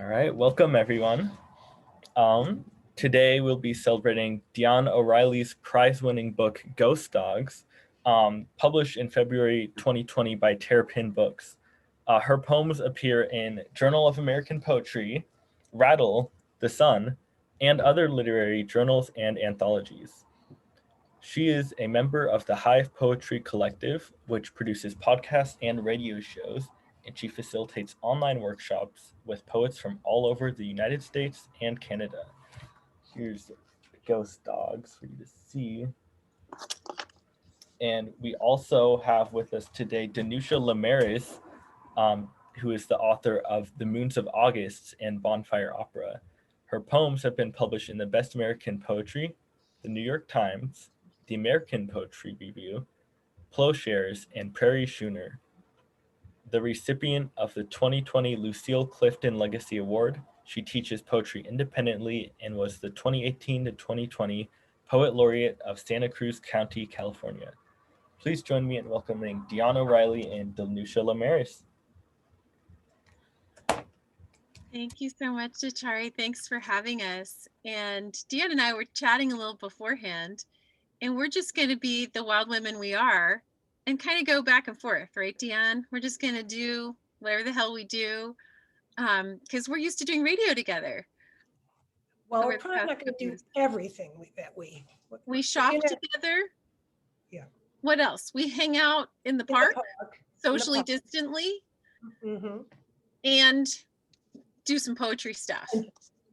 right, welcome everyone. Today we'll be celebrating Dion O'Reilly's prize-winning book, Ghost Dogs, published in February 2020 by Terrapin Books. Her poems appear in Journal of American Poetry, Rattle, The Sun, and other literary journals and anthologies. She is a member of the Hive Poetry Collective, which produces podcasts and radio shows, and she facilitates online workshops with poets from all over the United States and Canada. Here's Ghost Dogs for you to see. And we also have with us today Danusha Laméris, who is the author of The Moons of August and Bonfire Opera. Her poems have been published in the Best American Poetry, the New York Times, the American Poetry Review, Ploughshares, and Prairie Schooner. The recipient of the 2020 Lucille Clifton Legacy Award, she teaches poetry independently and was the 2018 to 2020 Poet Laureate of Santa Cruz County, California. Please join me in welcoming Dion O'Reilly and Danusha Laméris. Thank you so much, Achari. Thanks for having us. And Dion and I were chatting a little beforehand, and we're just going to be the wild women we are and kind of go back and forth, right, Dion? We're just going to do whatever the hell we do because we're used to doing radio together. Well, we're probably not going to do everything that we shop together. Yeah. What else? We hang out in the park, socially distantly, and do some poetry stuff.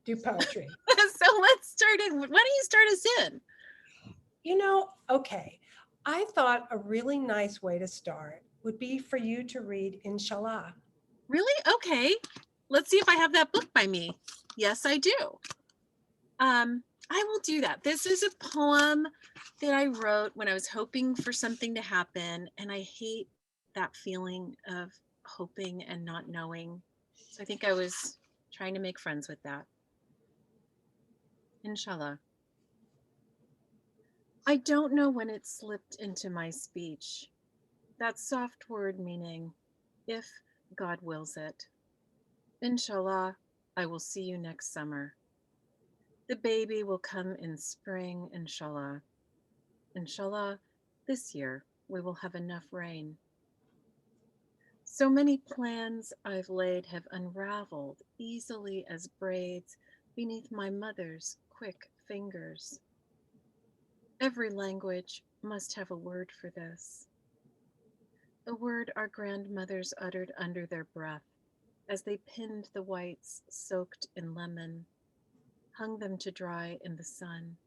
Do poetry. So let's start in. Why don't you start us in? Okay. I thought a really nice way to start would be for you to read Inshallah. Really? Okay. Let's see if I have that book by me. Yes, I do. I will do that. This is a poem that I wrote when I was hoping for something to happen, and I hate that feeling of hoping and not knowing. So I think I was trying to make friends with that. Inshallah. I don't know when it slipped into my speech, that soft word meaning, if God wills it. Inshallah, I will see you next summer. The baby will come in spring, inshallah. Inshallah, this year we will have enough rain. So many plans I've laid have unraveled easily as braids beneath my mother's quick fingers. Every language must have a word for this. A word our grandmothers uttered under their breath as they pinned the whites soaked in lemon, hung them to dry in the sun,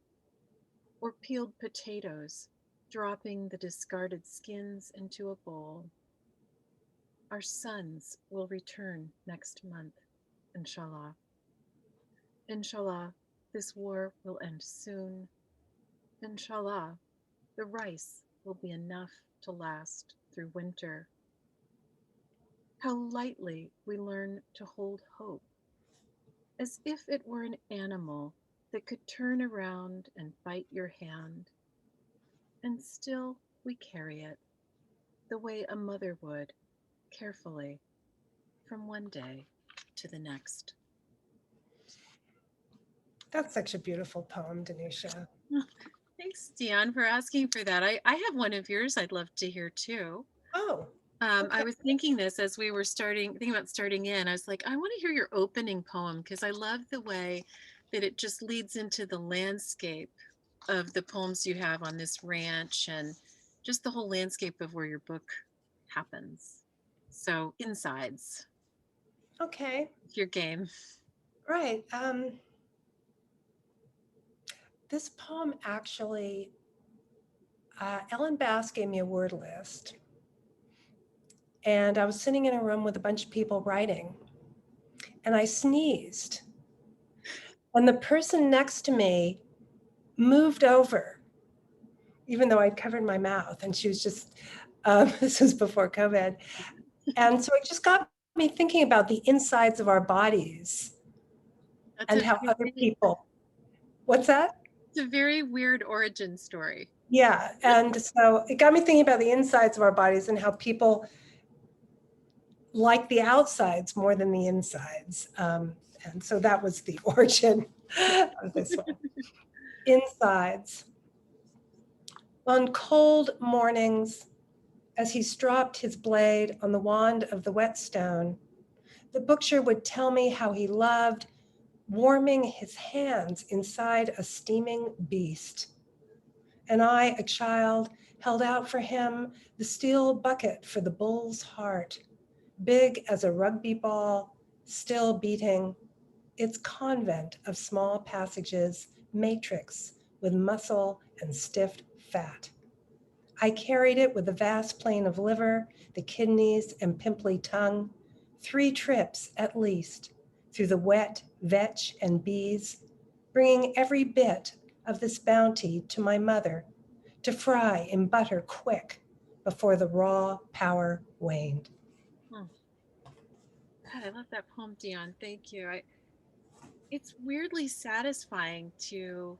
or peeled potatoes, dropping the discarded skins into a bowl. Our sons will return next month, inshallah. Inshallah, this war will end soon. Inshallah, the rice will be enough to last through winter. How lightly we learn to hold hope, as if it were an animal that could turn around and bite your hand. And still we carry it, the way a mother would, carefully, from one day to the next. That's such a beautiful poem, Danusha. Thanks, Dion, for asking for that. I have one of yours I'd love to hear too. Oh. Okay. I was thinking this as we were thinking about starting in. I was like, I want to hear your opening poem because I love the way that it just leads into the landscape of the poems you have on this ranch and just the whole landscape of where your book happens. So insides. Okay. Your game. Right. This poem actually, Ellen Bass gave me a word list. And I was sitting in a room with a bunch of people writing. And I sneezed. And the person next to me moved over, even though I'd covered my mouth. And she was just, this was before COVID. And so it just got me thinking about the insides of our bodies. And how other people, what's that? It's a very weird origin story. Yeah, and so it got me thinking about the insides of our bodies and how people like the outsides more than the insides. And so that was the origin of this one. Insides. On cold mornings, as he stropped his blade on the wand of the whetstone, the butcher would tell me how he loved warming his hands inside a steaming beast. And I, a child, held out for him the steel bucket for the bull's heart, big as a rugby ball, still beating, its convent of small passages, matrix with muscle and stiff fat. I carried it with the vast plain of liver, the kidneys and pimply tongue, 3 trips at least, through the wet vetch and bees, bringing every bit of this bounty to my mother to fry in butter quick before the raw power waned. God, I love that poem, Dion. Thank you. It's weirdly satisfying to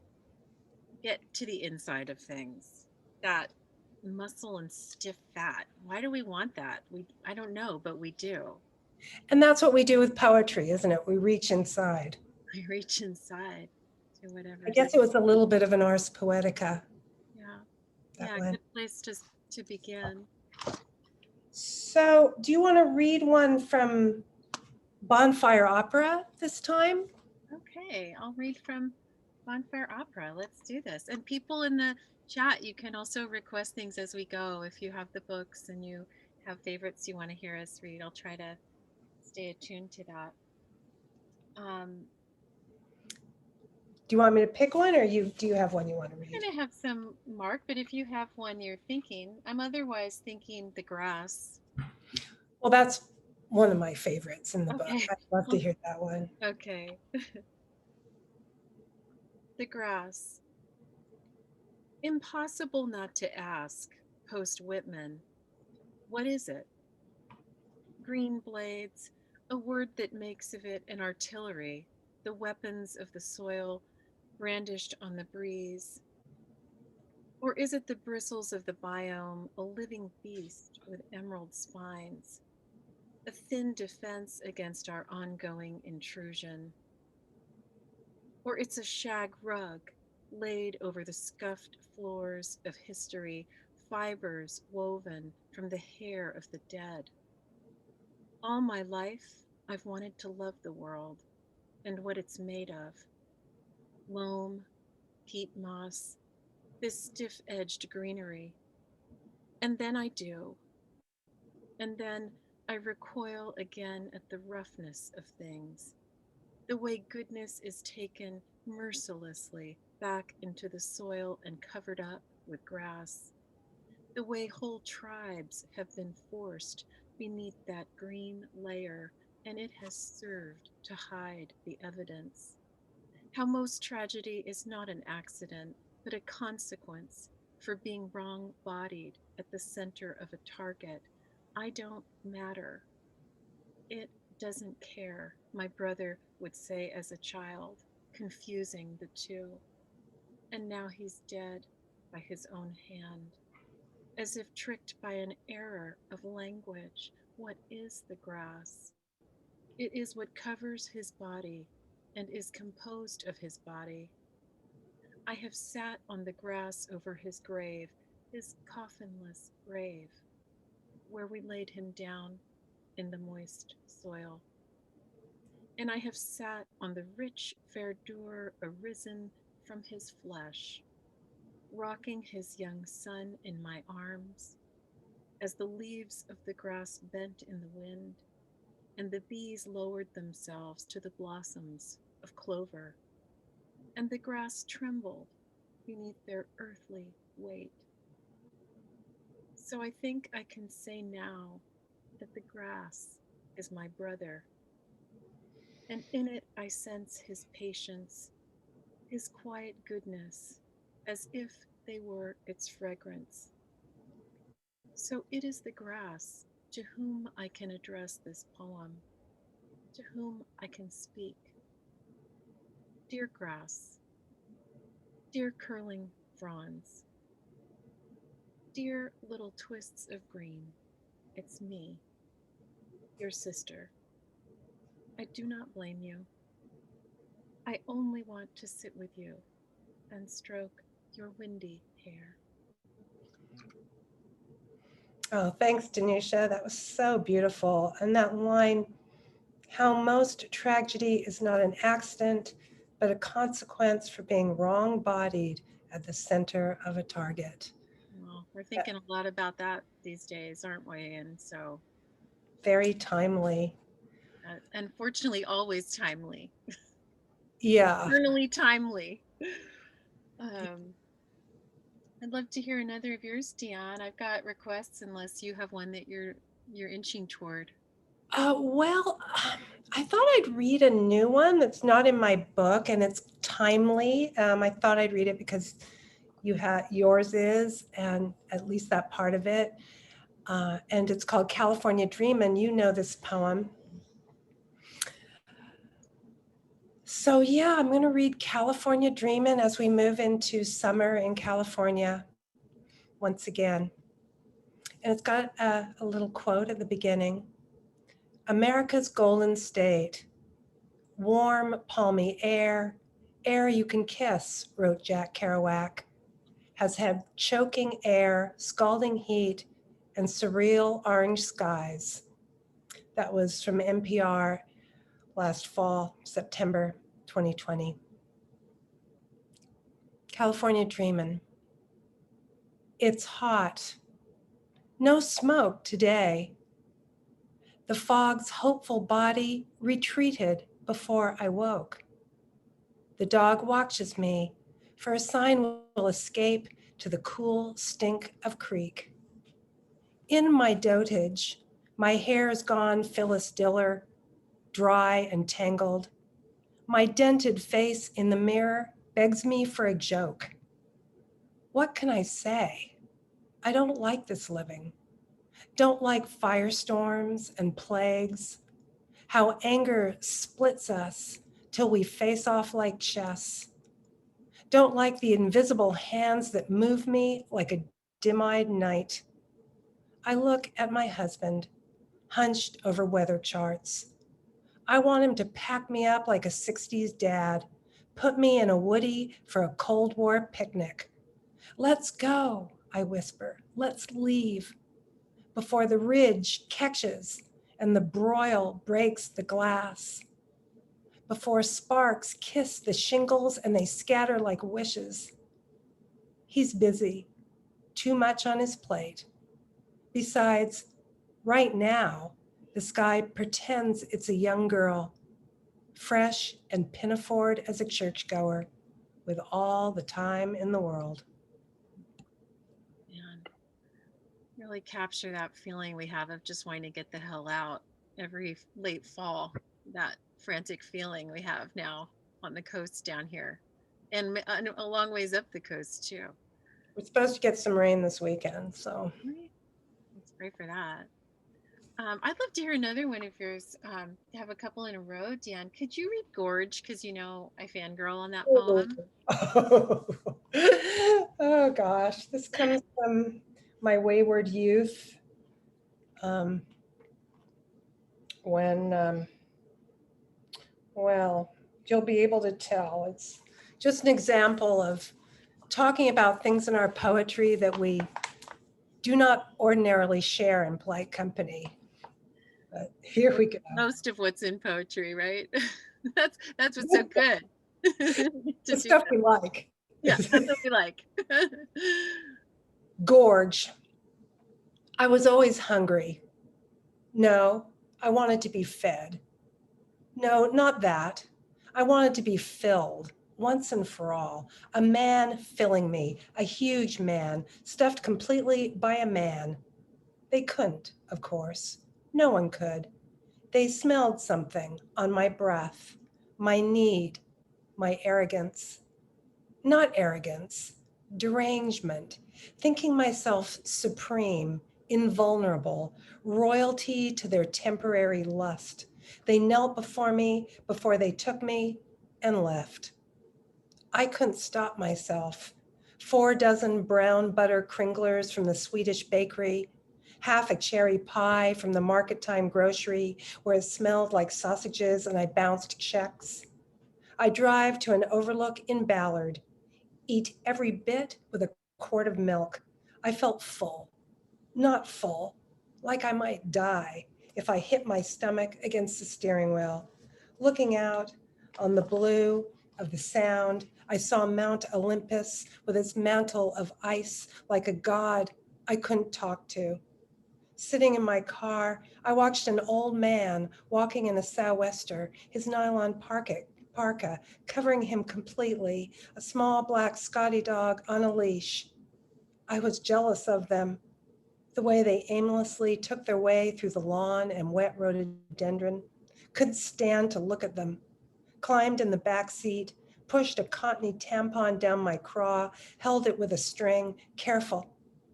get to the inside of things. That muscle and stiff fat. Why do we want that? I don't know, but we do. And that's what we do with poetry, isn't it? We reach inside. I reach inside to whatever. I guess it was a little bit of an ars poetica. Yeah, good place to begin. So do you want to read one from Bonfire Opera this time? Okay, I'll read from Bonfire Opera. Let's do this. And people in the chat, you can also request things as we go. If you have the books and you have favorites you want to hear us read, I'll try to stay attuned to that. Do you want me to pick one, or do you have one you want to read? I'm going to have some mark, but if you have one you're thinking, I'm otherwise thinking The Grass. Well, that's one of my favorites in the book. I'd love to hear that one. Okay. The Grass. Impossible not to ask, post Whitman. What is it? Green blades, a word that makes of it an artillery, the weapons of the soil brandished on the breeze. Or is it the bristles of the biome, a living beast with emerald spines, a thin defense against our ongoing intrusion? Or it's a shag rug laid over the scuffed floors of history, fibers woven from the hair of the dead. All my life, I've wanted to love the world and what it's made of. Loam, peat moss, this stiff-edged greenery. And then I do. And then I recoil again at the roughness of things, the way goodness is taken mercilessly back into the soil and covered up with grass, the way whole tribes have been forced beneath that green layer, and it has served to hide the evidence. How most tragedy is not an accident, but a consequence for being wrong-bodied at the center of a target. I don't matter. It doesn't care, my brother would say as a child, confusing the two. And now he's dead by his own hand, as if tricked by an error of language. What is the grass? It is what covers his body and is composed of his body. I have sat on the grass over his grave, his coffinless grave, where we laid him down in the moist soil. And I have sat on the rich verdure arisen from his flesh, rocking his young son in my arms, as the leaves of the grass bent in the wind, and the bees lowered themselves to the blossoms of clover, and the grass trembled beneath their earthly weight. So I think I can say now that the grass is my brother, and in it I sense his patience, his quiet goodness, as if they were its fragrance. So it is the grass to whom I can address this poem, to whom I can speak. Dear grass, dear curling fronds, dear little twists of green, it's me, your sister. I do not blame you. I only want to sit with you and stroke your windy hair. Oh, thanks, Danusha. That was so beautiful. And that line, how most tragedy is not an accident, but a consequence for being wrong-bodied at the center of a target. Well, we're thinking a lot about that these days, aren't we? And so, very timely. Unfortunately, always timely. Yeah. Eternally timely. I'd love to hear another of yours, Dion. I've got requests unless you have one that you're inching toward. Well, I thought I'd read a new one that's not in my book, and it's timely. I thought I'd read it because yours is, and at least that part of it. And it's called California Dream, and you know this poem. So yeah, I'm going to read California Dreamin' as we move into summer in California once again. And it's got a little quote at the beginning. America's golden state, warm, palmy air you can kiss, wrote Jack Kerouac, has had choking air, scalding heat, and surreal orange skies. That was from NPR last fall, September 2020. California Dreamin'. It's hot. No smoke today. The fog's hopeful body retreated before I woke. The dog watches me, for a sign will escape to the cool stink of creek. In my dotage, my hair's gone Phyllis Diller, dry and tangled. My dented face in the mirror begs me for a joke. What can I say? I don't like this living. Don't like firestorms and plagues. How anger splits us till we face off like chess. Don't like the invisible hands that move me like a dim-eyed night. I look at my husband, hunched over weather charts. I want him to pack me up like a 60s dad, put me in a woody for a Cold War picnic. Let's go, I whisper, let's leave. Before the ridge catches and the broil breaks the glass. Before sparks kiss the shingles and they scatter like wishes. He's busy, too much on his plate. Besides, right now, the sky pretends it's a young girl, fresh and pinafored as a churchgoer, with all the time in the world. Man, really capture that feeling we have of just wanting to get the hell out every late fall, that frantic feeling we have now on the coast down here and a long ways up the coast too. We're supposed to get some rain this weekend, so. Let's pray for that. I'd love to hear another one of yours. Have a couple in a row. Dan, could you read Gorge? Because you know I fangirl on that poem. Oh gosh, this comes from my wayward youth. Well, you'll be able to tell. It's just an example of talking about things in our poetry that we do not ordinarily share in polite company. But here we go. Most of what's in poetry, right? that's what's so good. The stuff we like. Yeah, that's what we like. Gorge. I was always hungry. No, I wanted to be fed. No, not that. I wanted to be filled once and for all. A man filling me, a huge man, stuffed completely by a man. They couldn't, of course. No one could. They smelled something on my breath, my need, my arrogance. Not arrogance, derangement, thinking myself supreme, invulnerable, royalty to their temporary lust. They knelt before me before they took me and left. I couldn't stop myself. 4 dozen brown butter kringlers from the Swedish bakery, half a cherry pie from the market time grocery where it smelled like sausages and I bounced checks. I drive to an overlook in Ballard, eat every bit with a quart of milk. I felt full, not full, like I might die if I hit my stomach against the steering wheel. Looking out on the blue of the Sound, I saw Mount Olympus with its mantle of ice like a god I couldn't talk to. Sitting in my car, I watched an old man walking in a sou'wester, his nylon parka covering him completely, a small black Scotty dog on a leash. I was jealous of them, the way they aimlessly took their way through the lawn and wet rhododendron. Couldn't stand to look at them. Climbed in the back seat, pushed a cottony tampon down my craw, held it with a string, careful,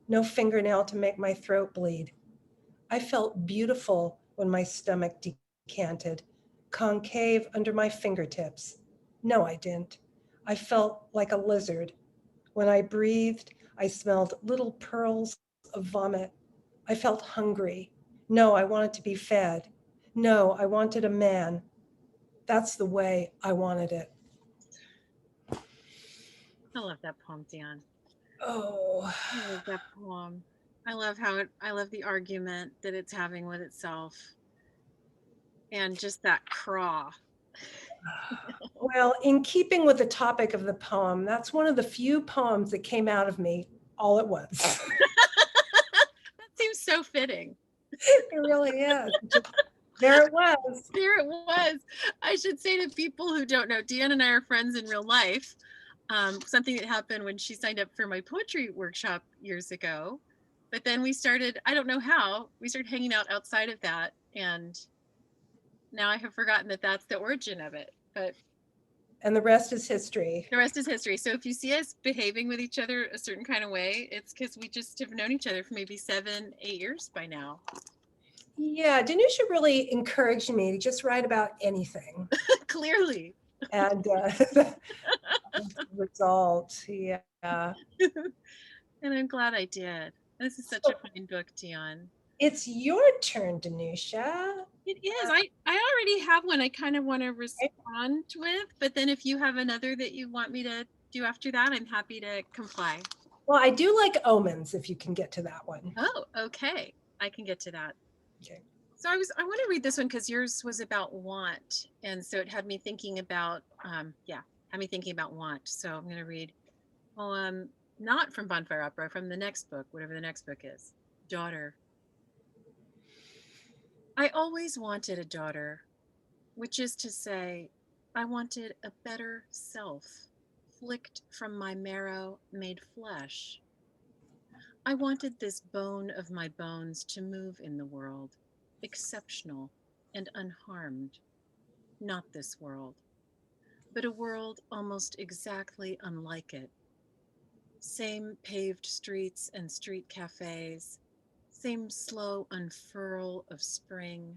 no fingernail to make my throat bleed. I felt beautiful when my stomach decanted, concave under my fingertips. No, I didn't. I felt like a lizard. When I breathed, I smelled little pearls of vomit. I felt hungry. No, I wanted to be fed. No, I wanted a man. That's the way I wanted it. I love that poem, Dion. Oh, I love that poem. I love the argument that it's having with itself. And just that craw. well, in keeping with the topic of the poem, that's one of the few poems that came out of me all at once. That seems so fitting. It really is. There it was. There it was. I should say to people who don't know, Dion and I are friends in real life. Something that happened when she signed up for my poetry workshop years ago. But then we started, I don't know how, we started hanging out outside of that. And now I have forgotten that that's the origin of it. But And the rest is history. the rest is history. So if you see us behaving with each other a certain kind of way, it's because we just have known each other for maybe 7-8 years by now. Yeah, Danusha really encouraged me to just write about anything. Clearly. And the result, yeah. And I'm glad I did. This is such a fine book, Dion. It's your turn, Danusha. It is. I already have one I kind of want to respond with, but then if you have another that you want me to do after that, I'm happy to comply. Well, I do like Omens, if you can get to that one. Oh, okay. I can get to that. Okay. So I want to read this one because yours was about want. And so it had me thinking about, want. So I'm going to read a poem, not from Bonfire Opera, from the next book, whatever the next book is, Daughter. I always wanted a daughter, which is to say, I wanted a better self, flicked from my marrow, made flesh. I wanted this bone of my bones to move in the world, exceptional and unharmed. Not this world, but a world almost exactly unlike it. Same paved streets and street cafes, same slow unfurl of spring.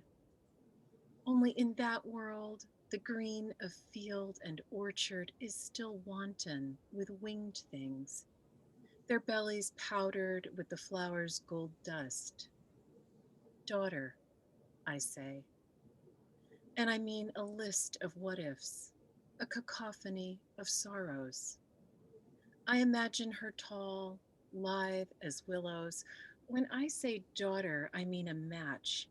Only in that world, the green of field and orchard is still wanton with winged things, their bellies powdered with the flowers' gold dust. Daughter, I say. And I mean a list of what-ifs, a cacophony of sorrows. I imagine her tall, lithe as willows. When I say daughter, I mean a match,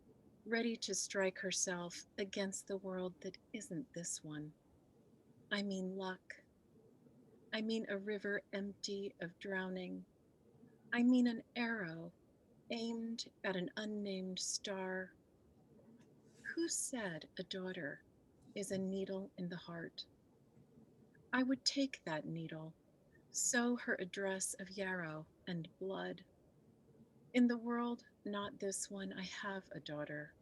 ready to strike herself against the world that isn't this one. I mean luck. I mean a river empty of drowning. I mean an arrow aimed at an unnamed star. Who said a daughter is a needle in the heart? I would take that needle, sew her address of yarrow and blood. In the world, not this one, I have a daughter.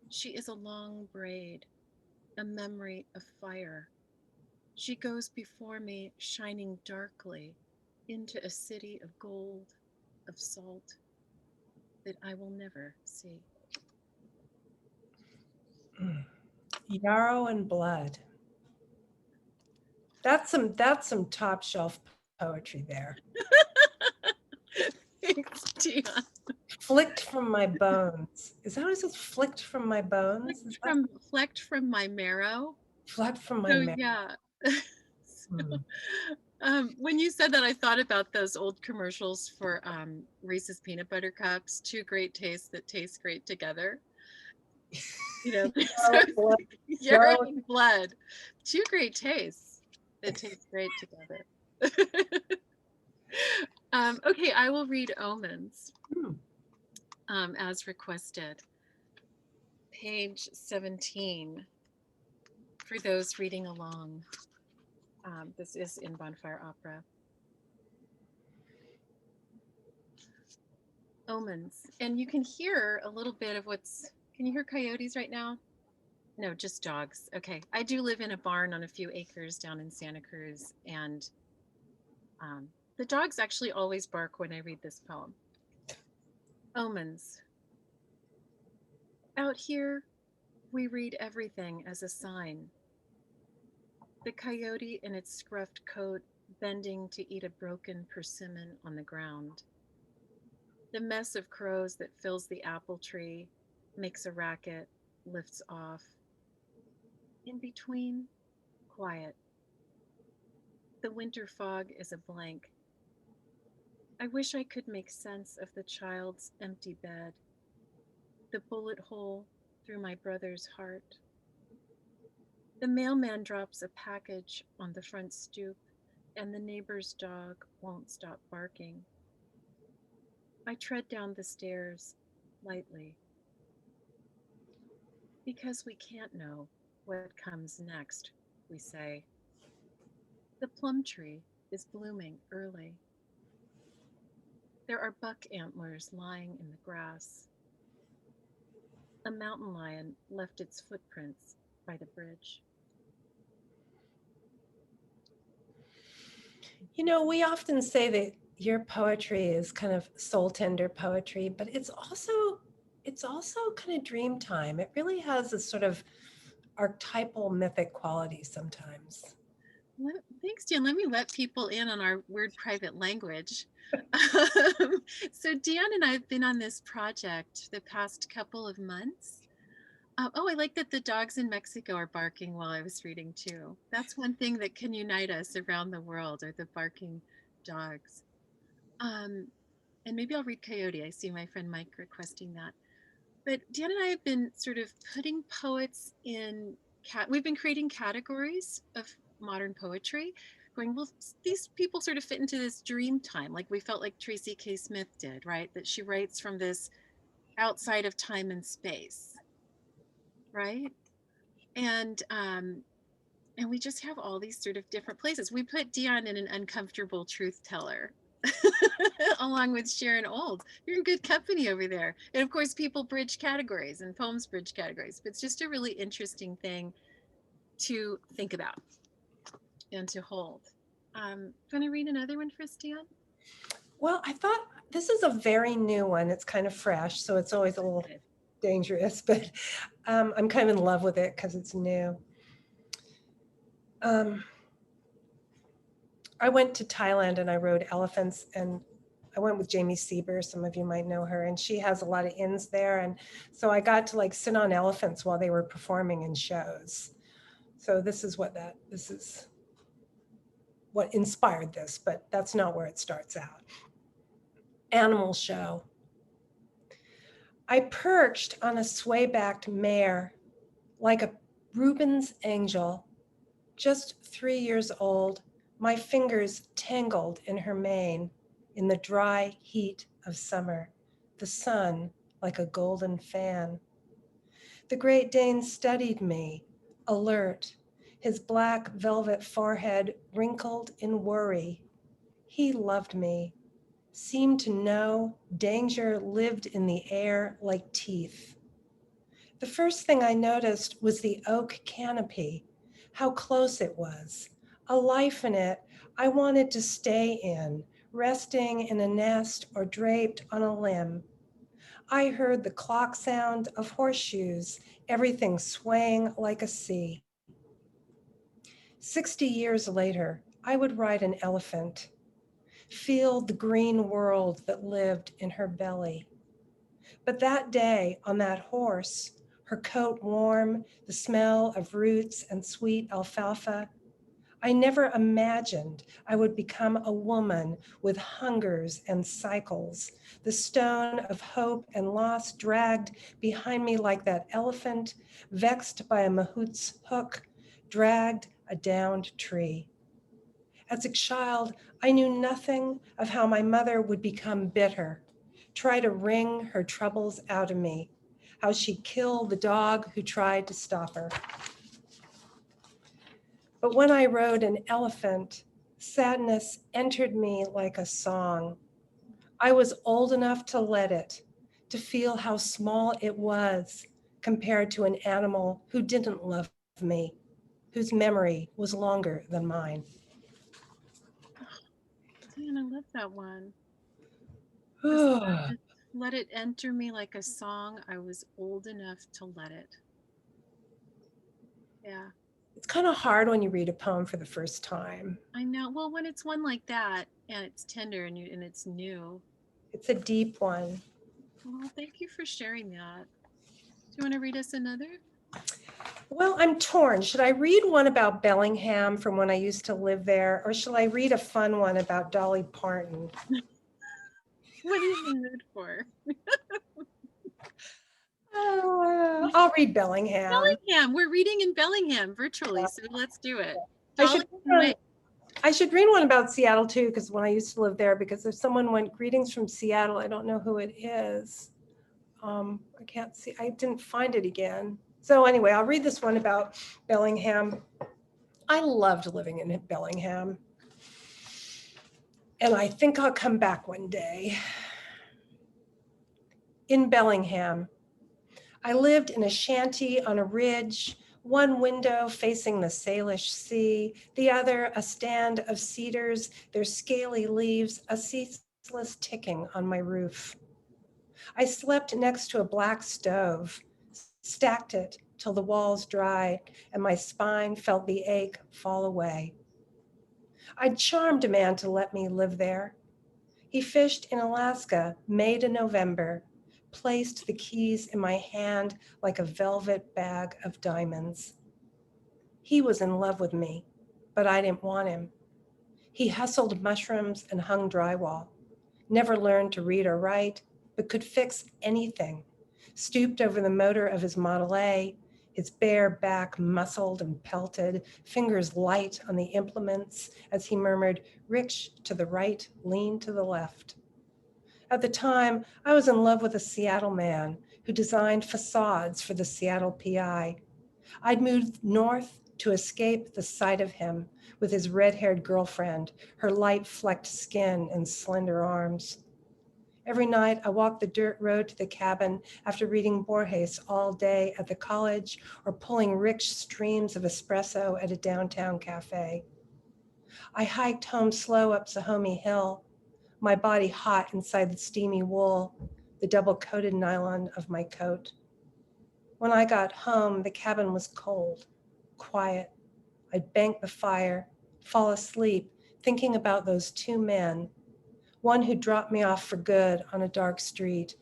She is a long braid, a memory of fire. She goes before me, shining darkly into a city of gold, of salt, that I will never see. Yarrow and blood. That's some top shelf poetry there. Thanks, Dion. Flicked from my bones. Is that what it says? Flicked from my bones? Flecked from my marrow. Flicked from my So marrow. yeah, Hmm. When you said that, I thought about those old commercials for Reese's peanut butter cups, two great tastes that taste great together. You know, Blood. urine and blood, two great tastes that taste great together. Okay, I will read Omens as requested. Page 17 for those reading along. This is in Bonfire Opera. Omens. And you can hear a little bit of can you hear coyotes right now? No, just dogs. Okay. I do live in a barn on a few acres down in Santa Cruz, and the dogs actually always bark when I read this poem. Omens. Out here, we read everything as a sign. The coyote in its scruffed coat bending to eat a broken persimmon on the ground. The mess of crows that fills the apple tree makes a racket, lifts off. In between, quiet. The winter fog is a blank. I wish I could make sense of the child's empty bed, the bullet hole through my brother's heart. The mailman drops a package on the front stoop, and the neighbor's dog won't stop barking. I tread down the stairs lightly, because we can't know what comes next, we say. The plum tree is blooming early. There are buck antlers lying in the grass. A mountain lion left its footprints by the bridge. You know, we often say that your poetry is kind of soul tender poetry, but it's also kind of dream time. It really has a sort of archetypal mythic quality sometimes. Thanks, Dion. Let me let people in on our weird private language. So Dion and I have been on this project the past couple of months. Oh, I like that the dogs in Mexico are barking while I was reading too. That's one thing that can unite us around the world, are the barking dogs. And maybe I'll read Coyote. I see my friend Mike requesting that. But Dion and I have been sort of putting poets in we've been creating categories of modern poetry, going, well, these people sort of fit into this dream time, like we felt like Tracy K. Smith did, right? That she writes from this outside of time and space, right? And we just have all these sort of different places. We put Dion in an uncomfortable truth teller along with Sharon Old. You're in good company over there. And of course, people bridge categories and poems bridge categories. But it's just a really interesting thing to think about and to hold. Can I read another one for us, Dion? Well, I thought this is a very new one. It's kind of fresh, so it's always a little dangerous, but I'm kind of in love with it because it's new. I went to Thailand and I rode elephants, and I went with Jamie Sieber. Some of you might know her, and she has a lot of inns there. And so I got to like sit on elephants while they were performing in shows. So this is what inspired this, but that's not where it starts out. Animal show. I perched on a sway-backed mare like a Rubens angel, just 3 years old, my fingers tangled in her mane in the dry heat of summer, the sun like a golden fan. The Great Dane studied me, alert, his black velvet forehead wrinkled in worry. He loved me, seemed to know danger lived in the air like teeth. The first thing I noticed was the oak canopy, how close it was. A life in it I wanted to stay in, resting in a nest or draped on a limb. I heard the clock sound of horseshoes, everything swaying like a sea. 60 years later, I would ride an elephant, feel the green world that lived in her belly. But that day on that horse, her coat warm, the smell of roots and sweet alfalfa, I never imagined I would become a woman with hungers and cycles, the stone of hope and loss dragged behind me like that elephant, vexed by a mahout's hook, dragged a downed tree. As a child, I knew nothing of how my mother would become bitter, try to wring her troubles out of me, how she'd kill the dog who tried to stop her. But when I rode an elephant, sadness entered me like a song. I was old enough to let it, to feel how small it was compared to an animal who didn't love me, whose memory was longer than mine. Dan, I love that one. Oh, Let it enter me like a song. I was old enough to let it. Yeah, it's kind of hard when you read a poem for the first time. I know. Well, when it's one like that and it's tender and it's new. It's a deep one. Well, thank you for sharing that. Do you want to read us another? Well, I'm torn. Should I read one about Bellingham from when I used to live there, or should I read a fun one about Dolly Parton? What are you in the mood for? I'll read Bellingham. Bellingham. We're reading in Bellingham virtually, so let's do it. I should read one about Seattle too, because when I used to live there, because if someone went greetings from Seattle, I don't know who it is. I can't see, I didn't find it again. So anyway, I'll read this one about Bellingham. I loved living in Bellingham. And I think I'll come back one day. In Bellingham, I lived in a shanty on a ridge, one window facing the Salish Sea, the other a stand of cedars, their scaly leaves a ceaseless ticking on my roof. I slept next to a black stove, stacked it till the walls dried and my spine felt the ache fall away. I'd charmed a man to let me live there. He fished in Alaska, May to November, placed the keys in my hand like a velvet bag of diamonds. He was in love with me, but I didn't want him. He hustled mushrooms and hung drywall, never learned to read or write, but could fix anything, stooped over the motor of his Model A, his bare back muscled and pelted, fingers light on the implements as he murmured, "Rich to the right, lean to the left." At the time, I was in love with a Seattle man who designed facades for the Seattle PI. I'd moved north to escape the sight of him with his red-haired girlfriend, her light-flecked skin and slender arms. Every night, I walked the dirt road to the cabin after reading Borges all day at the college or pulling rich streams of espresso at a downtown cafe. I hiked home slow up Sahomie Hill, my body hot inside the steamy wool, the double-coated nylon of my coat. When I got home, the cabin was cold, quiet. I'd bank the fire, fall asleep, thinking about those two men, one who dropped me off for good on a dark street,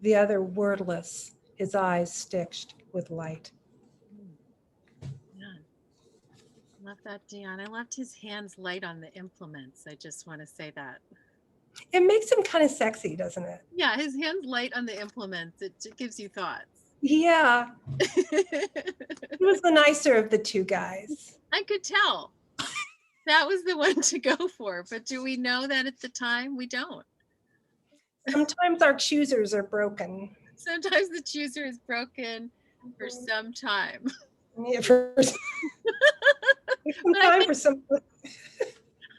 the other wordless, his eyes stitched with light. Yeah. Love that, Dion. I loved his hands light on the implements. I just want to say that. It makes him kind of sexy, doesn't it? Yeah, his hands light on the implements. It gives you thoughts. Yeah. He was the nicer of the two guys. I could tell. That was the one to go for. But do we know that at the time? We don't. Sometimes our choosers are broken. Sometimes the chooser is broken for some time. Yeah, for some time, for some.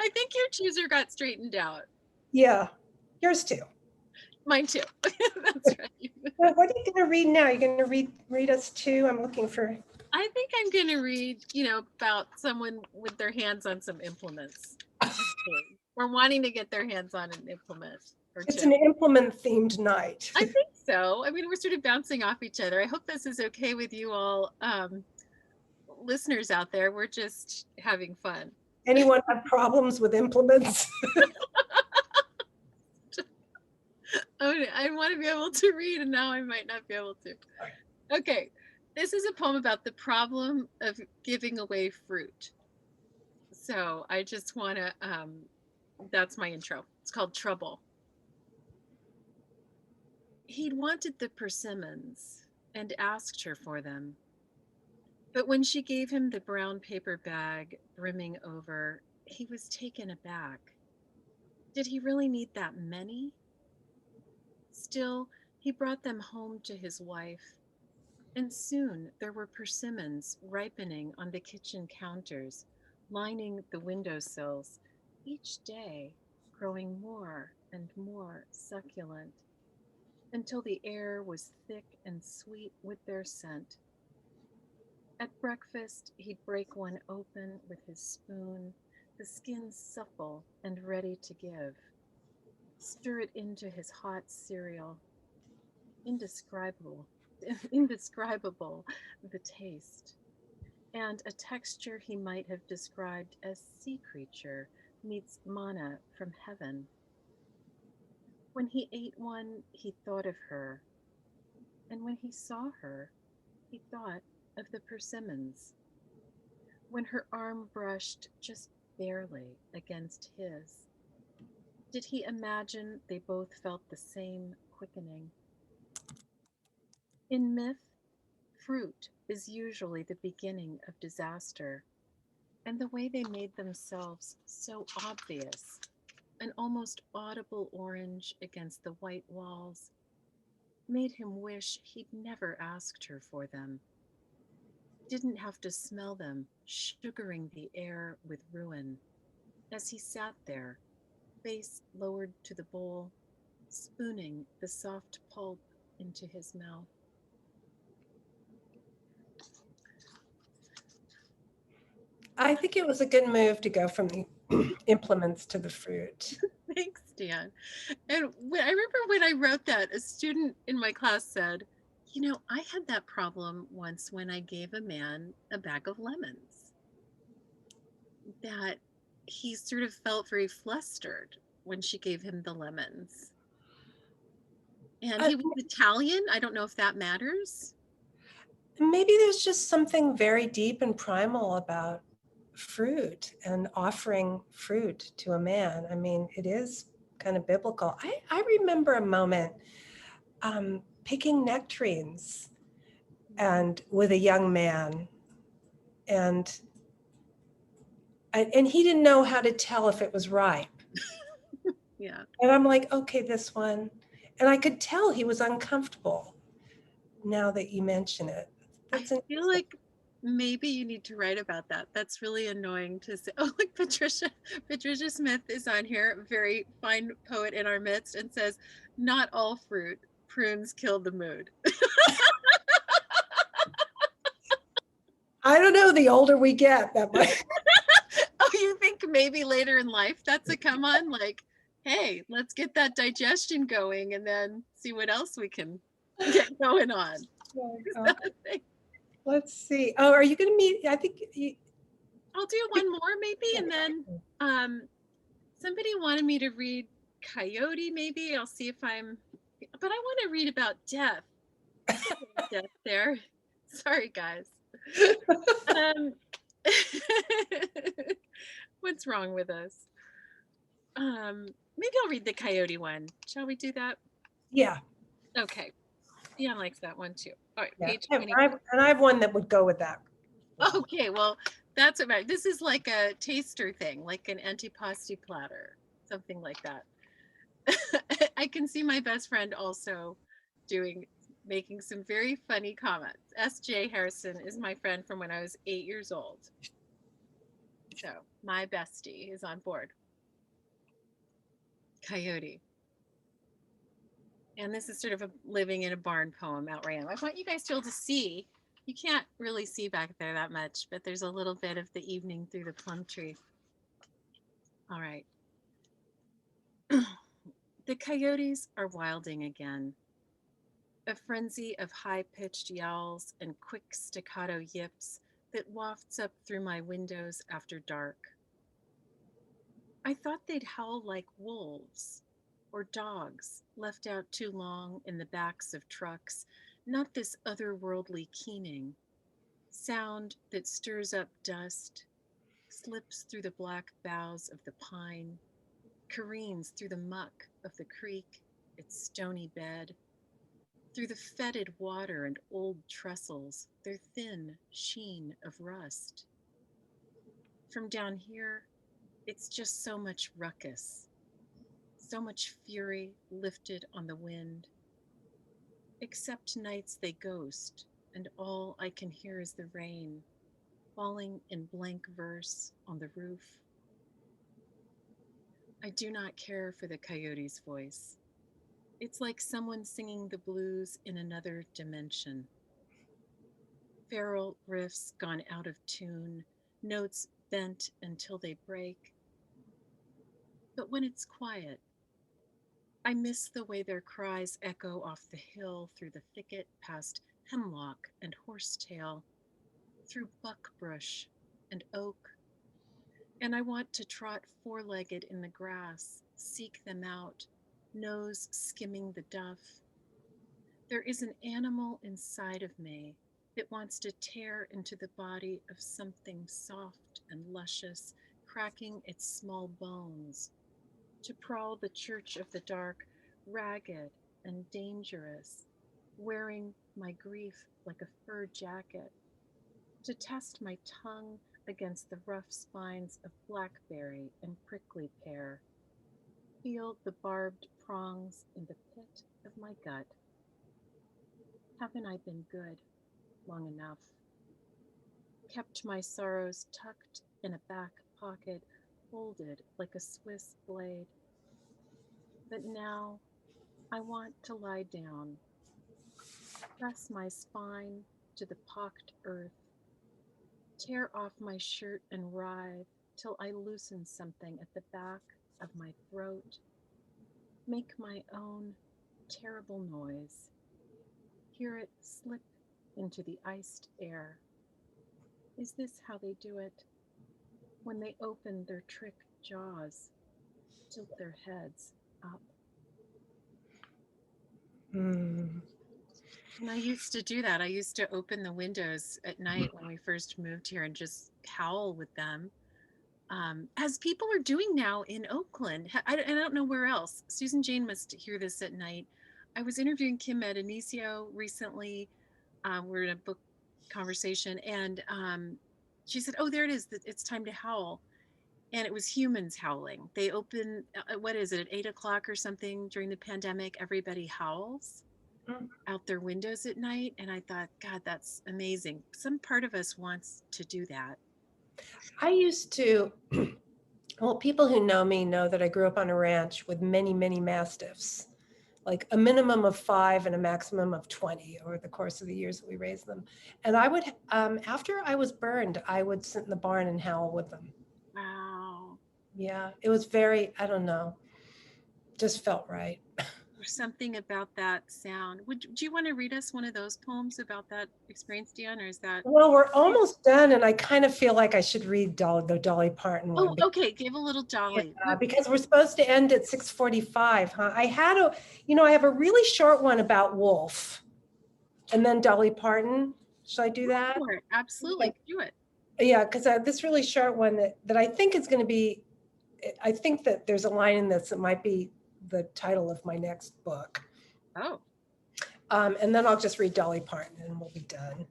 I think your chooser got straightened out. Yeah, yours too. Mine too. That's right. Well, what are you going to read now? You're going to read us too? I'm looking for. I think I'm going to read, about someone with their hands on some implements. Or wanting to get their hands on an implement. It's an implement-themed night. I think so. I mean, we're sort of bouncing off each other. I hope this is okay with you all, listeners out there. We're just having fun. Anyone have problems with implements? Oh, I want to be able to read, and now I might not be able to. This is a poem about the problem of giving away fruit. So I just want to, that's my intro. It's called Trouble. He'd wanted the persimmons and asked her for them. But when she gave him the brown paper bag brimming over, he was taken aback. Did he really need that many? Still, he brought them home to his wife, and soon there were persimmons ripening on the kitchen counters, lining the windowsills, each day growing more and more succulent, until the air was thick and sweet with their scent. At breakfast, he'd break one open with his spoon, the skin supple and ready to give. Stir it into his hot cereal. Indescribable, indescribable the taste, and a texture he might have described as sea creature meets manna from heaven. When he ate one, he thought of her, and when he saw her, he thought of the persimmons. When her arm brushed just barely against his, did he imagine they both felt the same quickening? In myth, fruit is usually the beginning of disaster, and the way they made themselves so obvious, an almost audible orange against the white walls, made him wish he'd never asked her for them. Didn't have to smell them sugaring the air with ruin as he sat there, face lowered to the bowl, spooning the soft pulp into his mouth. I think it was a good move to go from the implements to the fruit. Thanks, Dan. And I remember when I wrote that, a student in my class said, you know, I had that problem once when I gave a man a bag of lemons, that he sort of felt very flustered when she gave him the lemons. And he was Italian. I don't know if that matters. Maybe there's just something very deep and primal about fruit and offering fruit to a man. I mean, it is kind of biblical. I remember a moment picking nectarines and with a young man, and he didn't know how to tell if it was ripe. Yeah. And I'm like, okay, this one. And I could tell he was uncomfortable now that you mention it. That's I feel like maybe you need to write about that. That's really annoying to say. Oh, look, Patricia Smith is on here, very fine poet in our midst, and says, not all fruit, prunes kill the mood. I don't know, the older we get, that might. Oh, you think maybe later in life that's a come on? Like, hey, let's get that digestion going and then see what else we can get going on. Let's see. Oh, are you going to meet? I think I'll do one more maybe, and then somebody wanted me to read Coyote. Maybe I'll see if I'm. But I want to read about death. Death there. Sorry, guys. What's wrong with us? Maybe I'll read the Coyote one. Shall we do that? Yeah. Okay. Dion likes that one too. All right, Yeah. page 20. And I have one that would go with that. Okay, well, that's about. This is like a taster thing, like an antipasti platter, something like that. I can see my best friend also making some very funny comments. S.J. Harrison is my friend from when I was 8 years old. So my bestie is on board. Coyote. And this is sort of a living in a barn poem out right now. I want you guys to be able to see. You can't really see back there that much, but there's a little bit of the evening through the plum tree. All right. The coyotes are wilding again. A frenzy of high-pitched yowls and quick staccato yips that wafts up through my windows after dark. I thought they'd howl like wolves or dogs left out too long in the backs of trucks, not this otherworldly keening, sound that stirs up dust, slips through the black boughs of the pine, careens through the muck of the creek, its stony bed, through the fetid water and old trestles, their thin sheen of rust. From down here, it's just so much ruckus, so much fury lifted on the wind. Except nights they ghost, and all I can hear is the rain falling in blank verse on the roof. I do not care for the coyote's voice. It's like someone singing the blues in another dimension. Feral riffs gone out of tune, notes bent until they break. But when it's quiet, I miss the way their cries echo off the hill through the thicket past hemlock and horsetail, through buckbrush and oak. And I want to trot four-legged in the grass, seek them out, nose skimming the duff. There is an animal inside of me that wants to tear into the body of something soft and luscious, cracking its small bones, to prowl the church of the dark, ragged and dangerous, wearing my grief like a fur jacket, to test my tongue against the rough spines of blackberry and prickly pear, feel the barbed prongs in the pit of my gut. Haven't I been good long enough? Kept my sorrows tucked in a back pocket, folded like a Swiss blade. But now I want to lie down, press my spine to the pocked earth, tear off my shirt and writhe till I loosen something at the back of my throat, make my own terrible noise, hear it slip into the iced air. Is this how they do it? When they open their trick jaws, tilt their heads up. Mm. And I used to do that. I used to open the windows at night when we first moved here and just howl with them. As people are doing now in Oakland. I don't know where else. Susan Jane must hear this at night. I was interviewing Kim Adonisio recently. We're in a book conversation, and she said, "Oh, there it is. It's time to howl." And it was humans howling. They open, what is it, at 8 o'clock or something during the pandemic? Everybody howls out their windows at night. And I thought, God, that's amazing. Some part of us wants to do that. I used to, well, people who know me know that I grew up on a ranch with many, many mastiffs, like a minimum of 5 and a maximum of 20 over the course of the years that we raised them. And I would, after I was burned, I would sit in the barn and howl with them. Wow. Yeah, it was very, I don't know, just felt right. There's something about that sound. Do you want to read us one of those poems about that experience, Dion, or is that? Well, we're almost done, and I kind of feel like I should read the Dolly Parton one. Oh, okay. Give a little Dolly. Yeah, because we're supposed to end at 6:45, huh? I have a really short one about Wolf, and then Dolly Parton. Should I do that? Sure, absolutely. Do it. Yeah, because this really short one that I think is going to be, I think that there's a line in this that might be the title of my next book. Oh. And then I'll just read Dolly Parton and we'll be done.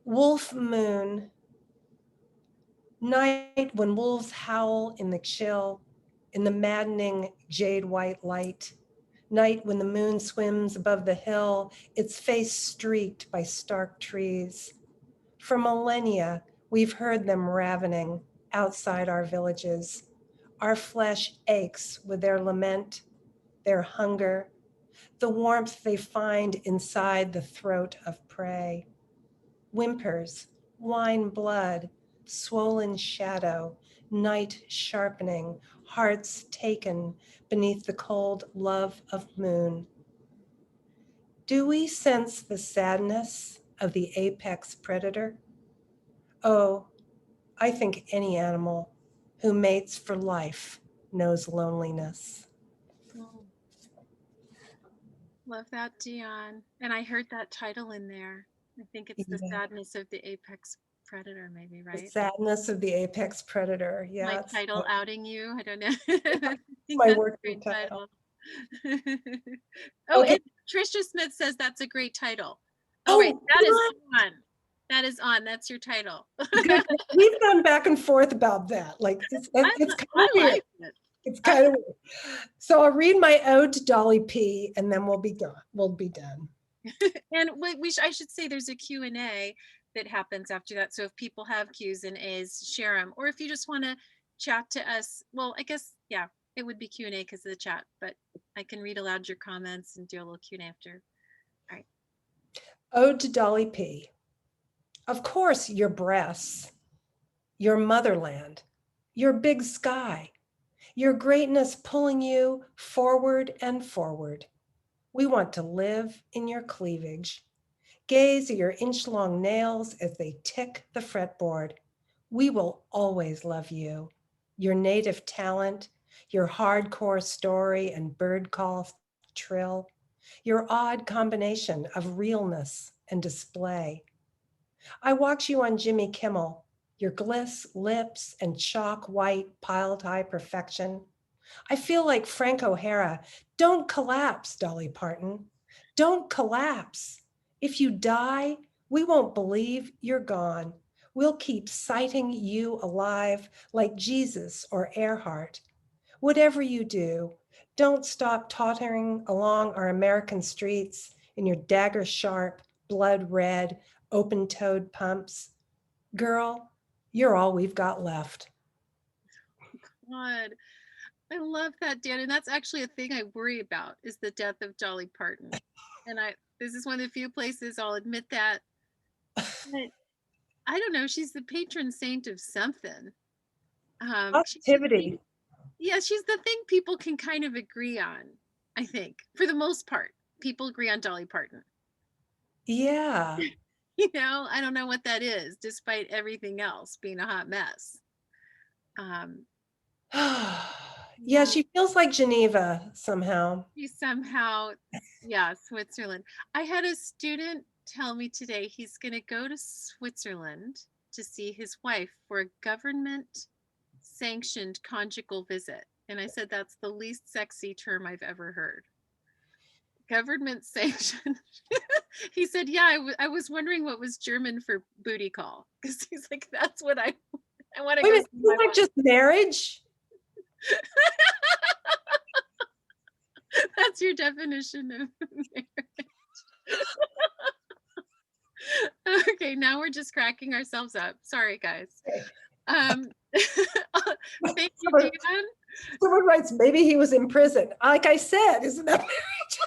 Wolf moon, night when wolves howl in the chill, in the maddening jade white light, night when the moon swims above the hill, its face streaked by stark trees. For millennia, we've heard them ravening outside our villages. Our flesh aches with their lament, their hunger, the warmth they find inside the throat of prey. Whimpers, wine blood, swollen shadow, night sharpening, hearts taken beneath the cold love of moon. Do we sense the sadness of the apex predator? Oh, I think any animal who mates for life knows loneliness. Oh. Love that, Dion. And I heard that title in there. I think it's the sadness of the apex predator, maybe, The right? sadness of the apex predator. Yeah. My it's title outing you. I don't know. I think my that's a working great title. Oh, Okay. and Trisha Smith says that's a great title. Oh, wait, that is good. on. That is on. That's your title. Good. We've gone back and forth about that. Like it's kind I of weird. like it. It's kind of weird. So I'll read my ode to Dolly P, and then we'll be done. We'll be done. And I should say there's a Q&A that happens after that. So if people have Q's and A's, share them. Or if you just want to chat to us, well, I guess, yeah, it would be Q&A because of the chat, but I can read aloud your comments and do a little Q&A after. All right. Ode to Dolly P. Of course, your breasts, your motherland, your big sky, your greatness pulling you forward and forward. We want to live in your cleavage. Gaze at your inch-long nails as they tick the fretboard. We will always love you. Your native talent, your hardcore story and bird call trill, your odd combination of realness and display. I watch you on Jimmy Kimmel, your gliss lips and chalk white piled high perfection. I feel like Frank O'Hara. Don't collapse, Dolly Parton. Don't collapse. If you die, we won't believe you're gone. We'll keep citing you alive like Jesus or Earhart. Whatever you do, don't stop tottering along our American streets in your dagger sharp, blood red, open-toed pumps. Girl, you're all we've got left. God, I love that, Dan. And that's actually a thing I worry about is the death of Dolly Parton. And this is one of the few places I'll admit that. But I don't know. She's the patron saint of something. Positivity. She's the thing people can kind of agree on, I think, for the most part. People agree on Dolly Parton. Yeah. I don't know what that is, despite everything else being a hot mess. Yeah, she feels like Geneva somehow. She's somehow, Switzerland. I had a student tell me today he's going to go to Switzerland to see his wife for a government sanctioned conjugal visit. And I said, that's the least sexy term I've ever heard. Government sanctioned. He said, yeah, I was wondering what was German for booty call. Because he's like, that's what I want to go. Wait, isn't that just marriage? That's your definition of marriage. Okay, now we're just cracking ourselves up. Sorry, guys. Thank you, Dion. Someone writes, maybe he was in prison. Like I said, isn't that marriage?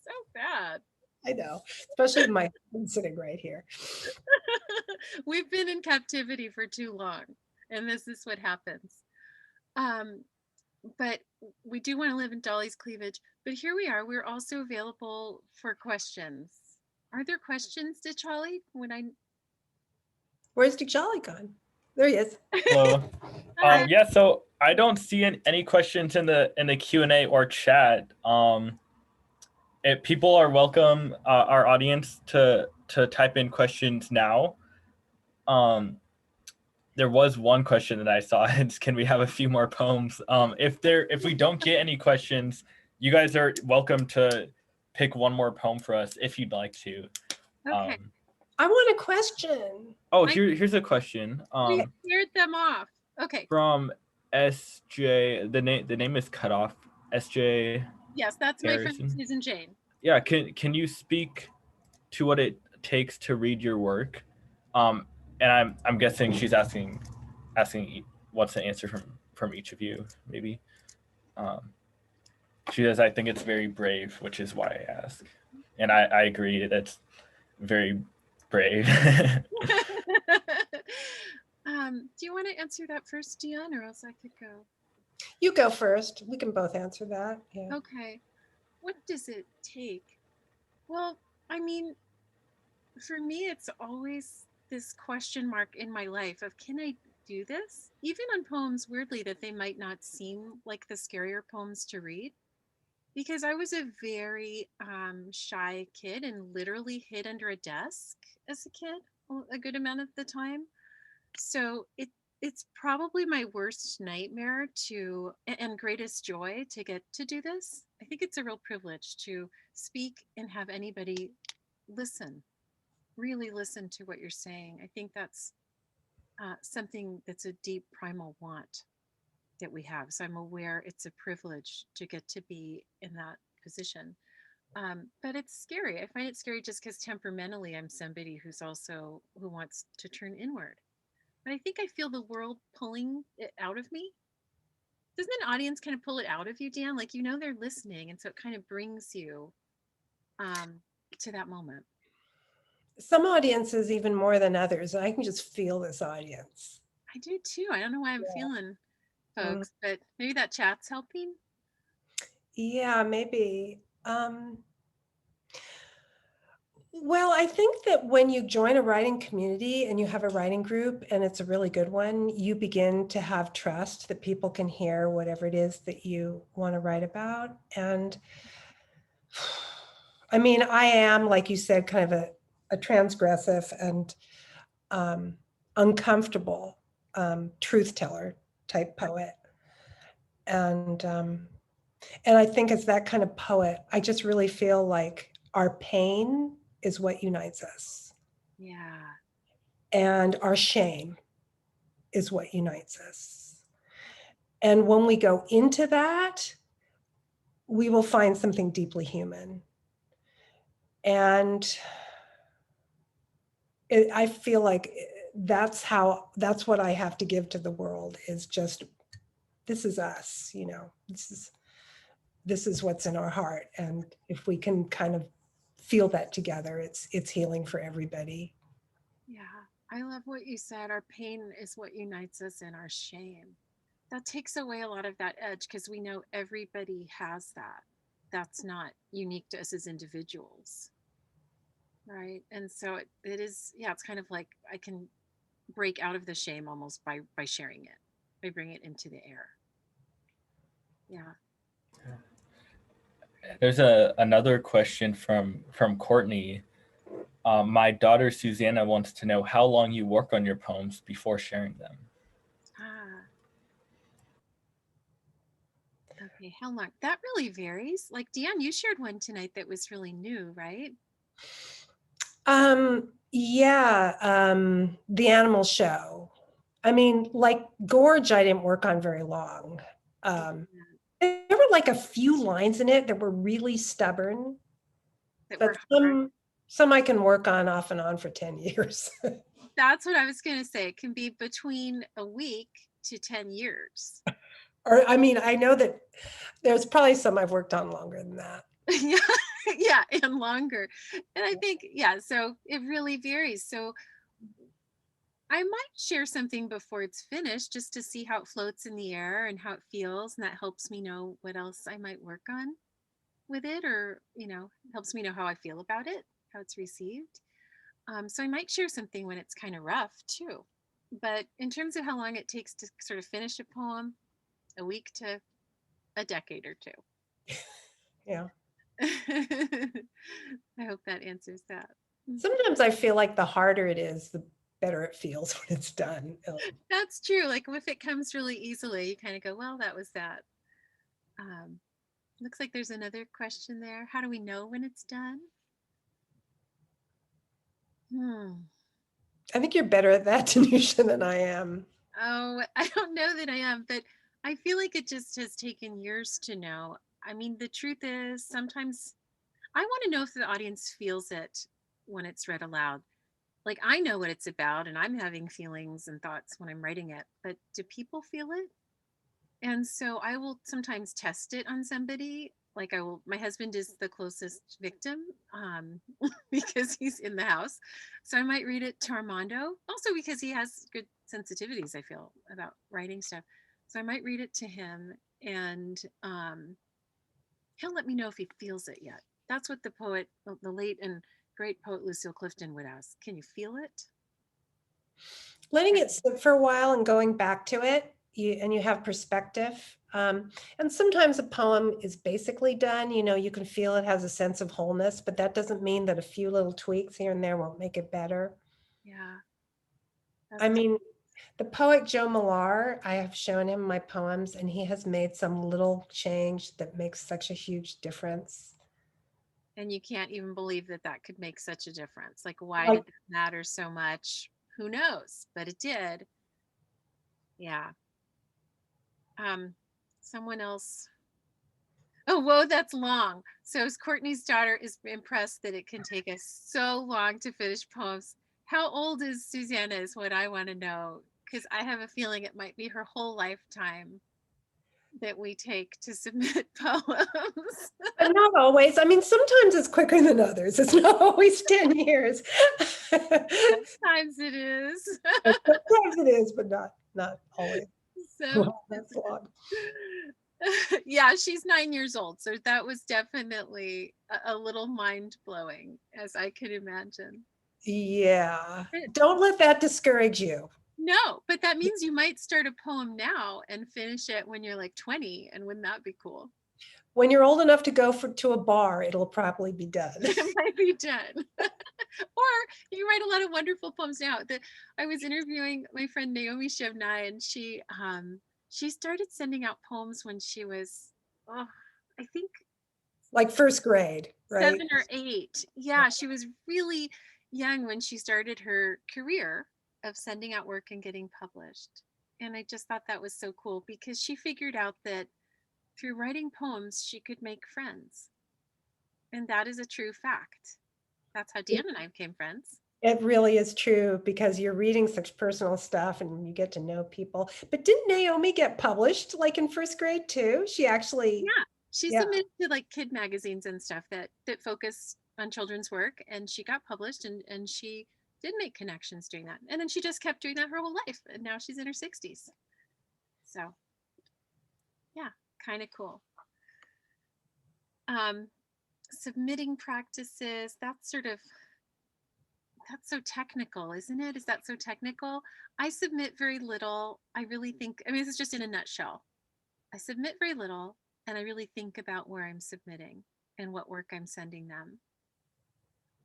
So bad. I know, especially with my husband sitting right here. We've been in captivity for too long, and this is what happens. But we do want to live in Dolly's cleavage. But here we are. We're also available for questions. Are there questions, Ditcholly? Where's Ditcholly gone? There he is. Hello. So I don't see any questions in the Q&A or chat. If people are welcome, our audience, to type in questions now. There was one question that I saw. It's, can we have a few more poems? If we don't get any questions, you guys are welcome to pick one more poem for us if you'd like to. Okay. I want a question. Oh, here's a question. We cleared them off. Okay. From SJ. The name is cut off. SJ. Yes, that's Harrison. My friend Susan Jane. Yeah. Can you speak to what it takes to read your work? And I'm guessing she's asking what's the answer from each of you, maybe. She says, I think it's very brave, which is why I ask. And I agree, that's very brave. Do you want to answer that first, Dion, or else I could go? You go first. We can both answer that. Yeah. Okay. What does it take? Well, I mean, for me, it's always this question mark in my life of, can I do this? Even on poems, weirdly, that they might not seem like the scarier poems to read. Because I was a very shy kid and literally hid under a desk as a kid. a good amount of the time. So it's probably my worst nightmare to and greatest joy to get to do this. I think it's a real privilege to speak and have anybody listen, really listen to what you're saying. I think that's something that's a deep primal want that we have. So I'm aware it's a privilege to get to be in that position. But it's scary. I find it scary just because temperamentally I'm somebody who wants to turn inward. But I think I feel the world pulling it out of me. Doesn't an audience kind of pull it out of you, Dan? Like, they're listening. And so it kind of brings you to that moment. Some audiences even more than others. I can just feel this audience. I do too. I don't know why I'm feeling folks, but maybe that chat's helping. Yeah, maybe. Well, I think that when you join a writing community and you have a writing group and it's a really good one, you begin to have trust that people can hear whatever it is that you want to write about. And I mean, I am, like you said, kind of a transgressive and uncomfortable truth teller type poet. And I think as that kind of poet, I just really feel like our pain is what unites us. Yeah. And our shame is what unites us. And when we go into that, we will find something deeply human. And I feel like that's what I have to give to the world is just, this is us, this is what's in our heart. And if we can kind of feel that together, it's healing for everybody. Yeah, I love what you said. Our pain is what unites us in our shame. That takes away a lot of that edge because we know everybody has that. That's not unique to us as individuals. Right. And so it is, yeah, it's kind of like I can break out of the shame almost by sharing it, by bringing it into the air. Yeah. There's another question from Courtney. My daughter Susanna wants to know how long you work on your poems before sharing them. Okay, how long? That really varies. Like Dion, you shared one tonight that was really new, right? Yeah, the animal show. I mean, like Gorge, I didn't work on very long. There were like a few lines in it that were really stubborn, but some I can work on off and on for 10 years. That's what I was going to say. It can be between a week to 10 years. Or, I mean, I know that there's probably some I've worked on longer than that. Yeah, and longer. And I think, yeah, so it really varies. So I might share something before it's finished just to see how it floats in the air and how it feels. And that helps me know what else I might work on with it, or, helps me know how I feel about it, how it's received. So I might share something when it's kind of rough too. But in terms of how long it takes to sort of finish a poem, a week to a decade or two. Yeah. I hope that answers that. Sometimes I feel like the harder it is, the better it feels when it's done. That's true. Like if it comes really easily, you kind of go, well, that was that. Looks like there's another question there. How do we know when it's done? I think you're better at that, Danusha, than I am. Oh, I don't know that I am, but I feel like it just has taken years to know. I mean, the truth is sometimes I want to know if the audience feels it when it's read aloud. Like I know what it's about and I'm having feelings and thoughts when I'm writing it, but do people feel it? And so I will sometimes test it on somebody. Like my husband is the closest victim because he's in the house. So I might read it to Armando, also because he has good sensitivities, I feel, about writing stuff. So I might read it to him and he'll let me know if he feels it yet. That's what the late and great poet Lucille Clifton would ask. Can you feel it? Letting it sit for a while and going back to it, you have perspective. And sometimes a poem is basically done. You can feel it has a sense of wholeness, but that doesn't mean that a few little tweaks here and there won't make it better. Yeah. Yeah. I mean, the poet Joe Millar, I have shown him my poems, and he has made some little change that makes such a huge difference. And you can't even believe that that could make such a difference. Like, why Like, did that matter so much? Who knows? But it did. Yeah. Someone else. Oh, whoa, that's long. So Courtney's daughter is impressed that it can take us so long to finish poems. How old is Susanna is what I want to know, because I have a feeling it might be her whole lifetime that we take to submit poems. but not always. I mean, sometimes it's quicker than others. It's not always 10 years. Sometimes it is. Sometimes it is, but not always. So Well, that's long. yeah, she's 9 years old. So that was definitely a little mind blowing, as I could imagine. Yeah. Don't let that discourage you. No, but that means you might start a poem now and finish it when you're like 20. And wouldn't that be cool? When you're old enough to go to a bar, it'll probably be done. It might be done. Or you write a lot of wonderful poems now. I was interviewing my friend Naomi Shevnai, and she started sending out poems when she was, I think Like first grade, right? 7 or 8. Yeah, she was really young when she started her career of sending out work and getting published. And I just thought that was so cool, because she figured out that through writing poems, she could make friends. And that is a true fact. That's how Dion and I became friends. It really is true, because you're reading such personal stuff and you get to know people. But didn't Naomi get published like in first grade too? She actually, Yeah, she yeah. submitted to like kid magazines and stuff that focus on children's work, and she got published, and she did make connections doing that. And then she just kept doing that her whole life, and now she's in her 60s. So yeah, kind of cool. Submitting practices, that's so technical, isn't it? Is that so technical? I submit very little. I really think, I mean, this is just in a nutshell. I submit very little, and I really think about where I'm submitting and what work I'm sending them.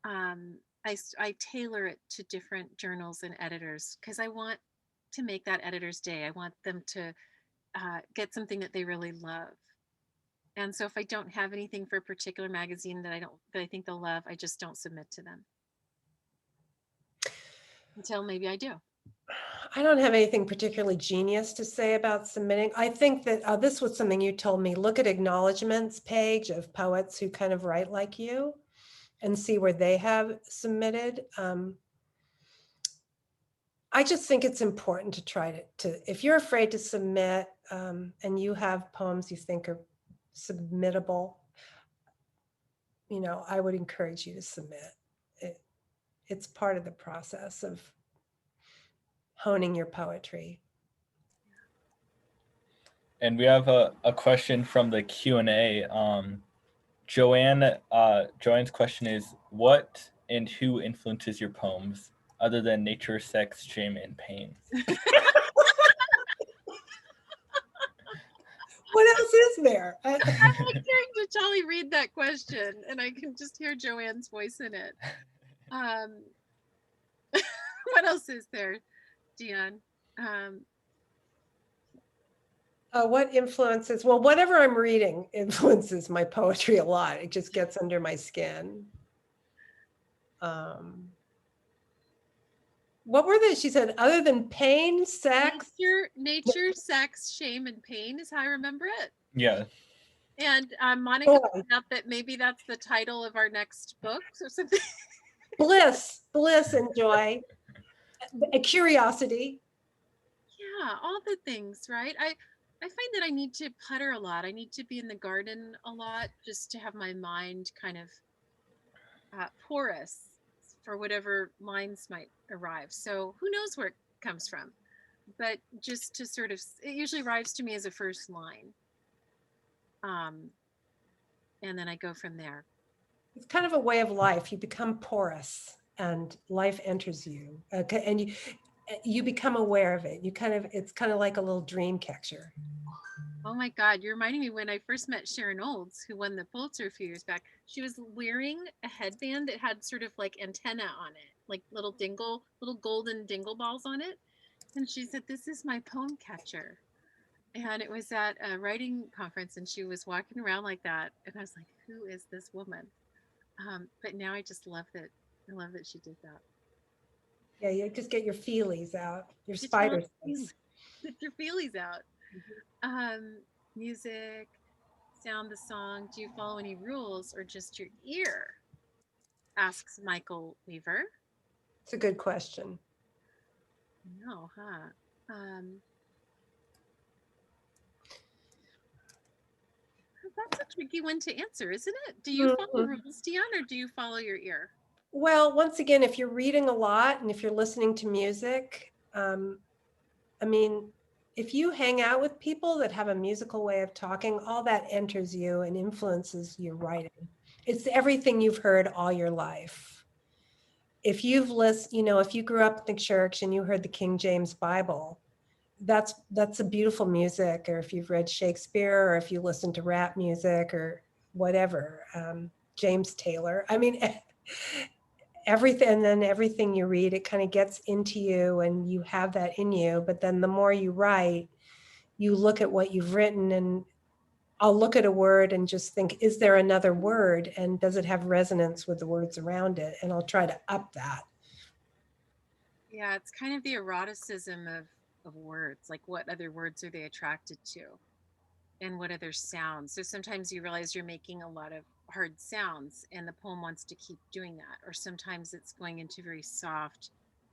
I tailor it to different journals and editors, because I want to make that editor's day. I want them to get something that they really love. And so if I don't have anything for a particular magazine that I think they'll love, I just don't submit to them until maybe I do. I don't have anything particularly genius to say about submitting. I think that this was something you told me. Look at acknowledgements page of poets who kind of write like you and see where they have submitted. I just think it's important to try to if you're afraid to submit and you have poems you think are submittable, I would encourage you to submit. It's part of the process of honing your poetry. And we have a question from the Q&A. Joanne's question is, what and who influences your poems other than nature, sex, shame, and pain? What else is there? I'm like hearing Jolly read that question, and I can just hear Joanne's voice in it. What else is there, Dion? What influences? Well, whatever I'm reading influences my poetry a lot. It just gets under my skin. What were they? She said, other than pain, sex? Nature, sex, shame, and pain is how I remember it. Yeah. And Monica pointed out that maybe that's the title of our next book or something. Bliss and joy, curiosity. Yeah, all the things, right? I find that I need to putter a lot. I need to be in the garden a lot just to have my mind kind of porous for whatever lines might arrive. So who knows where it comes from? But just to sort of, it usually arrives to me as a first line. And then I go from there. It's kind of a way of life. You become porous and life enters you. And you become aware of it. It's kind of like a little dream catcher. Oh my God, you're reminding me when I first met Sharon Olds, who won the Pulitzer a few years back. She was wearing a headband that had sort of like antenna on it, like little golden dingle balls on it. And she said, "This is my poem catcher." And it was at a writing conference, and she was walking around like that. And I was like, "Who is this woman?" But now I just love that. I love that she did that. Yeah, you just get your feelies out, your Get your, spider sense. get your feelies out. Music, sound the song. Do you follow any rules or just your ear? Asks Michael Weaver. It's a good question. No, huh? That's a tricky one to answer, isn't it? Do you follow rules, Dion, or do you follow your ear? Well, once again, if you're reading a lot and if you're listening to music, I mean, if you hang out with people that have a musical way of talking, all that enters you and influences your writing. It's everything you've heard all your life. If you've listened, you know, if you grew up in the church and you heard the King James Bible, that's a beautiful music. Or if you've read Shakespeare, or if you listen to rap music or whatever, James Taylor. I mean, everything, and then everything you read, it kind of gets into you and you have that in you. But then the more you write, you look at what you've written, and I'll look at a word and just think, is there another word? And does it have resonance with the words around it? And I'll try to up that. Yeah, it's kind of the eroticism of words. Like, what other words are they attracted to? And what other sounds? So sometimes you realize you're making a lot of hard sounds and the poem wants to keep doing that. Or sometimes it's going into very soft,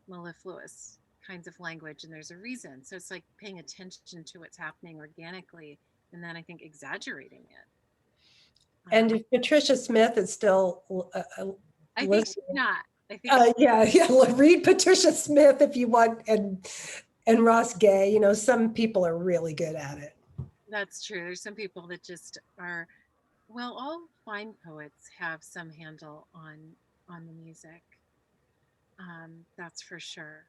mellifluous kinds of language and there's a reason. So it's like paying attention to what's happening organically and then I think exaggerating it. And if Patricia Smith is still I think listening, she's not. I think yeah, read Patricia Smith if you want, and Ross Gay. You know, some people are really good at it. That's true. There's some people that just are, well, all fine poets have some handle on the music. That's for sure.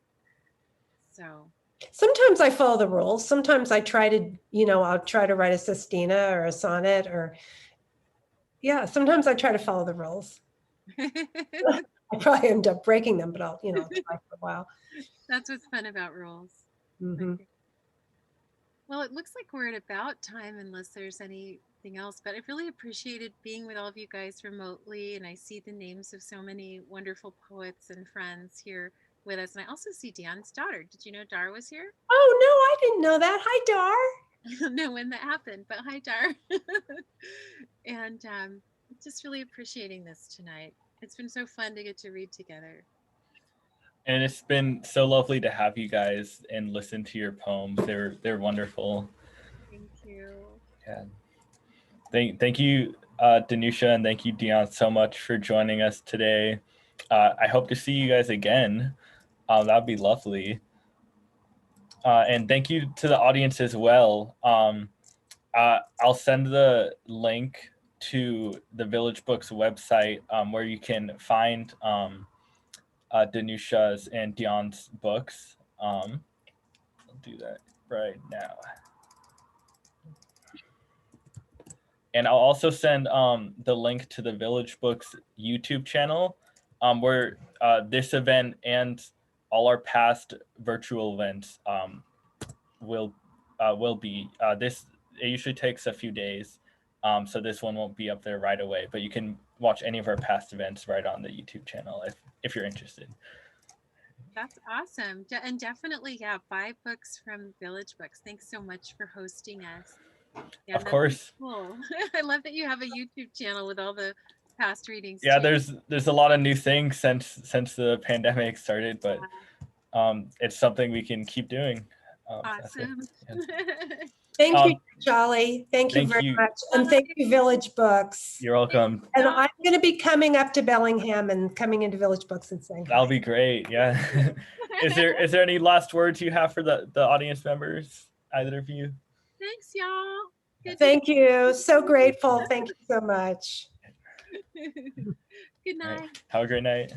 So Sometimes I follow the rules. Sometimes I try to, you know, I'll try to write a sestina or a sonnet, or yeah, sometimes I try to follow the rules. I probably end up breaking them, but I'll, you know, try for a while. that's what's fun about rules. Mm-hmm. Well, it looks like we're at about time unless there's anything else, but I've really appreciated being with all of you guys remotely. And I see the names of so many wonderful poets and friends here with us. And I also see Dion's daughter. Did you know Dar was here? Oh, no, I didn't know that. Hi, Dar. I don't know when that happened, but hi, Dar. And just really appreciating this tonight. It's been so fun to get to read together. And it's been so lovely to have you guys and listen to your poems. They're wonderful. Thank you. Yeah. Thank you, Danusha, and thank you, Dion, so much for joining us today. I hope to see you guys again. That'd be lovely. And thank you to the audience as well. I'll send the link to the Village Books website where you can find Danusha's and Dion's books. I'll do that right now. And I'll also send the link to the Village Books YouTube channel where this event and all our past virtual events will be. It usually takes a few days, so this one won't be up there right away. But you can watch any of our past events right on the YouTube channel if you're interested. That's awesome. And definitely, yeah, buy books from Village Books. Thanks so much for hosting us. Yeah, of course. Cool. I love that you have a YouTube channel with all the past readings. Yeah, too. there's a lot of new things since the pandemic started, but it's something we can keep doing. Awesome. Yeah. Thank you, Charlie. Thank you very much. And thank you, Village Books. You're welcome. And I'm going to be coming up to Bellingham and coming into Village Books and saying That'll be great. Yeah. Is there any last words you have for the audience members, either of you? Thanks, y'all. Thank you. So grateful. Thank you so much. Good night. Right. Have a great night.